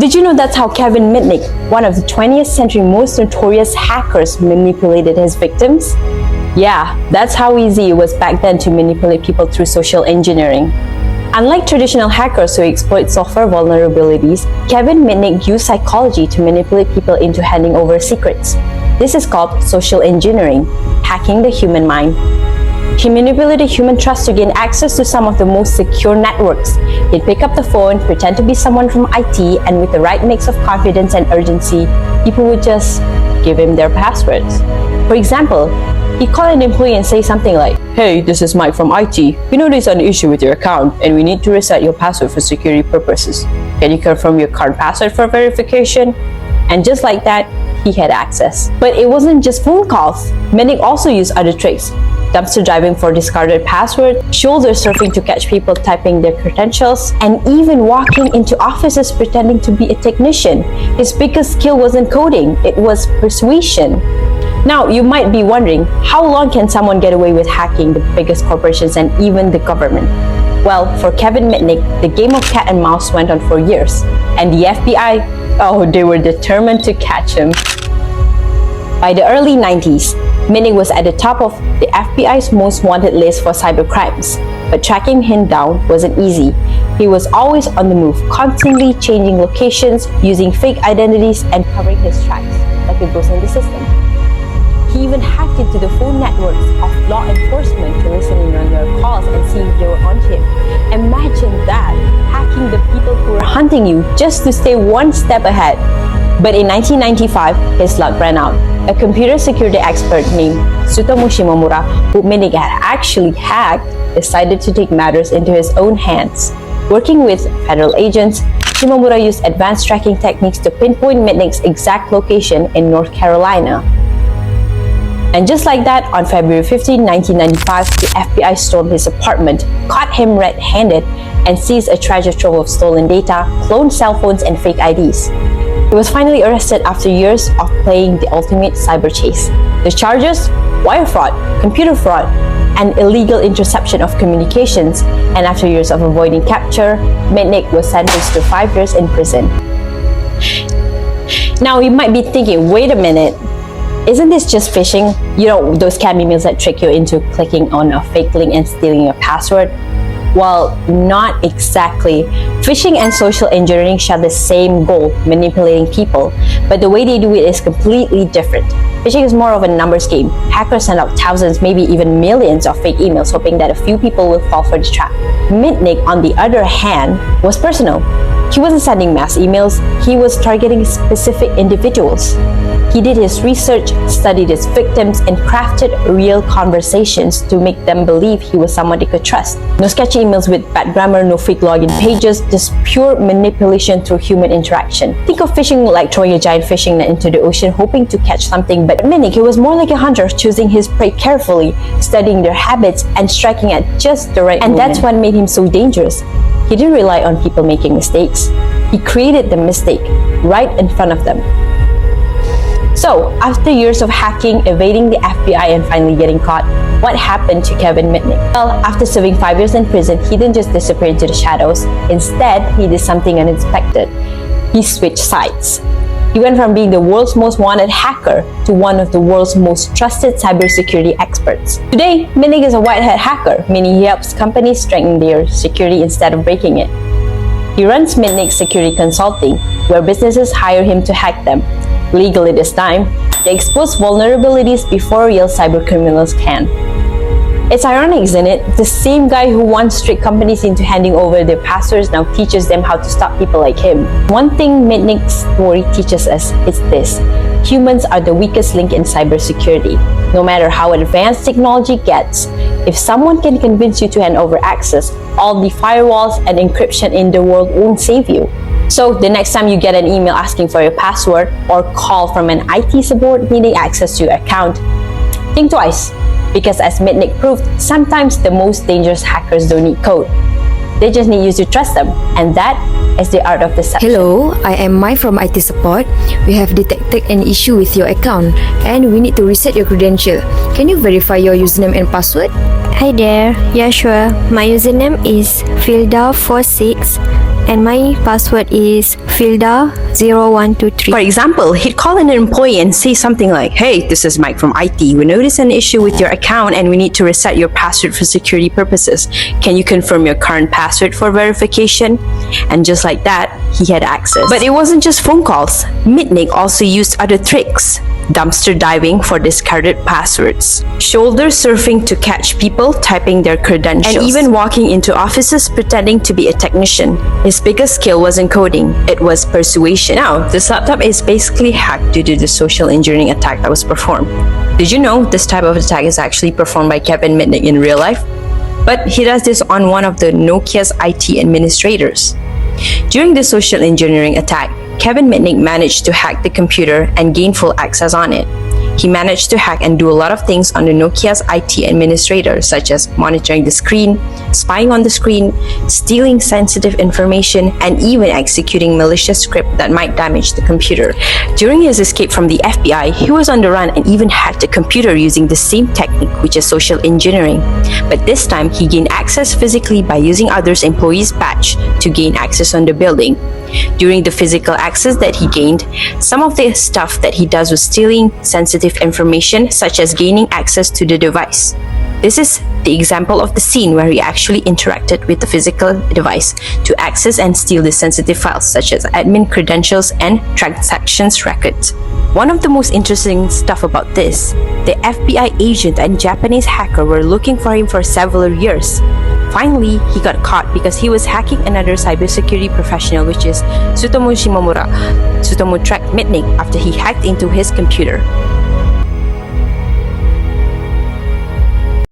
Did you know that's how Kevin Mitnick, one of the 20th century most notorious hackers, manipulated his victims? Yeah, that's how easy it was back then to manipulate people through social engineering. Unlike traditional hackers who exploit software vulnerabilities, Kevin Mitnick used psychology to manipulate people into handing over secrets. This is called social engineering, hacking the human mind. He manipulated human trust to gain access to some of the most secure networks. He'd pick up the phone, pretend to be someone from IT, and with the right mix of confidence and urgency, people would just give him their passwords. For example, he'd call an employee and say something like, "Hey, this is Mike from IT. We know there's an issue with your account and we need to reset your password for security purposes. Can you confirm your current password for verification?" And just like that, he had access. But it wasn't just phone calls. Mitnick also used other tricks. Dumpster diving for discarded passwords, shoulder surfing to catch people typing their credentials, and even walking into offices pretending to be a technician. His biggest skill wasn't coding, it was persuasion. Now, you might be wondering, how long can someone get away with hacking the biggest corporations and even the government? Well, for Kevin Mitnick, the game of cat and mouse went on for years, and the FBI, they were determined to catch him. By the early 90s, Mitnick was at the top of the FBI's most wanted list for cybercrimes, but tracking him down wasn't easy. He was always on the move, constantly changing locations, using fake identities, and covering his tracks like a ghost in the system. He even hacked into the phone networks of law enforcement to listen in on their calls and see if they were on him. Imagine that, hacking the people who were hunting you just to stay one step ahead. But in 1995, his luck ran out. A computer security expert named Tsutomu Shimomura, who Mitnick had actually hacked, decided to take matters into his own hands. Working with federal agents, Shimomura used advanced tracking techniques to pinpoint Mitnick's exact location in North Carolina. And just like that, on February 15, 1995, the FBI stormed his apartment, caught him red-handed, and seized a treasure trove of stolen data, cloned cell phones, and fake IDs. He was finally arrested after years of playing the ultimate cyber chase. The charges? Wire fraud, computer fraud, and illegal interception of communications. And after years of avoiding capture, Mitnick was sentenced to 5 years in prison. Now you might be thinking, wait a minute, isn't this just phishing? You know, those scam emails that trick you into clicking on a fake link and stealing your password? Well, not exactly. Phishing and social engineering share the same goal, manipulating people, but the way they do it is completely different. Phishing is more of a numbers game. Hackers send out thousands, maybe even millions of fake emails, hoping that a few people will fall for the trap. Mitnick, on the other hand, was personal. He wasn't sending mass emails, he was targeting specific individuals. He did his research, studied his victims, and crafted real conversations to make them believe he was someone they could trust. No sketchy emails with bad grammar, no fake login pages, just pure manipulation through human interaction. Think of phishing like throwing a giant fishing net into the ocean hoping to catch something, but Mitnick, he was more like a hunter, choosing his prey carefully, studying their habits, and striking at just the right moment. And that's what made him so dangerous. He didn't rely on people making mistakes. He created the mistake right in front of them. So, after years of hacking, evading the FBI, and finally getting caught, what happened to Kevin Mitnick? Well, after serving 5 years in prison, he didn't just disappear into the shadows. Instead, he did something unexpected. He switched sides. He went from being the world's most wanted hacker to one of the world's most trusted cybersecurity experts. Today, Mitnick is a white hat hacker, meaning he helps companies strengthen their security instead of breaking it. He runs Mitnick Security Consulting, where businesses hire him to hack them. Legally this time, they expose vulnerabilities before real cybercriminals can. It's ironic, isn't it? The same guy who once tricked companies into handing over their passwords now teaches them how to stop people like him. One thing Mitnick's story teaches us is this: humans are the weakest link in cybersecurity. No matter how advanced technology gets, if someone can convince you to hand over access, all the firewalls and encryption in the world won't save you. So the next time you get an email asking for your password or call from an IT support needing access to your account, think twice. Because as Mitnick proved, sometimes the most dangerous hackers don't need code. They just need you to trust them. And that is the art of deception. Hello, I am Mai from IT support. We have detected an issue with your account and we need to reset your credential. Can you verify your username and password? Hi there. Yeah, sure. My username is Filda46. And my password is Filda0123. For example, he'd call in an employee and say something like, "Hey, this is Mike from IT. We noticed an issue with your account and we need to reset your password for security purposes. Can you confirm your current password for verification?" And just like that, he had access. But it wasn't just phone calls. Mitnick also used other tricks. Dumpster diving for discarded passwords, shoulder surfing to catch people typing their credentials, and even walking into offices pretending to be a technician. His biggest skill wasn't coding, it was persuasion. Now, this laptop is basically hacked due to the social engineering attack that was performed. Did you know this type of attack is actually performed by Kevin Mitnick in real life? But he does this on one of the Nokia's IT administrators. During the social engineering attack, Kevin Mitnick managed to hack the computer and gain full access on it. He managed to hack and do a lot of things on the Nokia's IT administrator, such as monitoring the screen, spying on the screen, stealing sensitive information, and even executing malicious script that might damage the computer. During his escape from the FBI, he was on the run and even hacked a computer using the same technique, which is social engineering. But this time, he gained access physically by using others' employees' badge to gain access on the building. During the physical access that he gained, some of the stuff that he does was stealing sensitive information, such as gaining access to the device. This is the example of the scene where he actually interacted with the physical device to access and steal the sensitive files, such as admin credentials and transactions records. One of the most interesting stuff about this, the FBI agent and Japanese hacker were looking for him for several years. Finally, he got caught because he was hacking another cybersecurity professional, which is Tsutomu Shimomura. Tsutomu tracked Mitnick after he hacked into his computer.